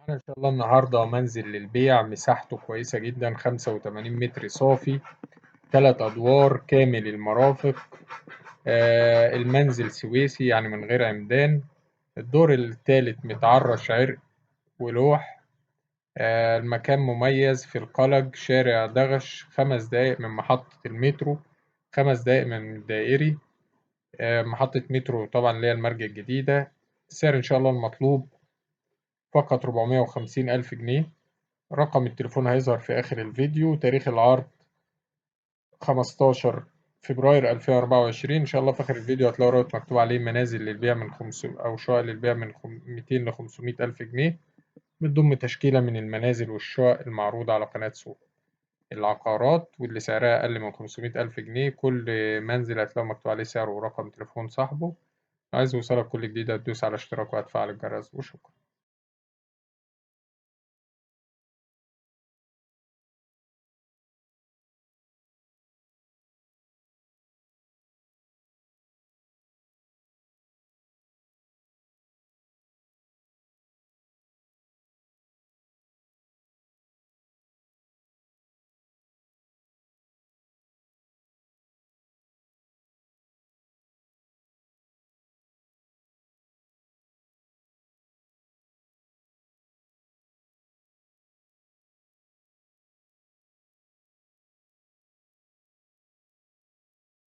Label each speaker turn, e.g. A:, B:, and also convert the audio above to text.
A: معانا إن شاء الله النهاردة منزل للبيع، مساحته كويسة جدا، 85 متر صافي، 3 أدوار، كامل المرافق. المنزل سويسي يعني من غير عمدان. الدور الثالث متعرش عرق ولوح. المكان مميز في القلج، شارع دغش، 5 دقايق من محطة المترو، 5 دقايق من الدائري. محطة مترو طبعا اللي هي المرج الجديدة. السعر إن شاء الله المطلوب فقط 450,000 جنيه. رقم التليفون هيظهر في آخر الفيديو. تاريخ العرض 15 فبراير 2024. إن شاء الله في آخر الفيديو هتلاقوا رابط مكتوب عليه منازل للبيع من 500 أو شقق للبيع من 200 ل 500 ألف جنيه، بتضم تشكيلة من المنازل والشقق المعروضة على قناة سوق العقارات، واللي سعرها أقل من 500 ألف جنيه. كل منزل هتلاقوا مكتوب عليه سعره ورقم تليفون صاحبه. عايز يوصلك كل جديد هتدوس على اشتراك وهتفعل الجرس، وشكرا.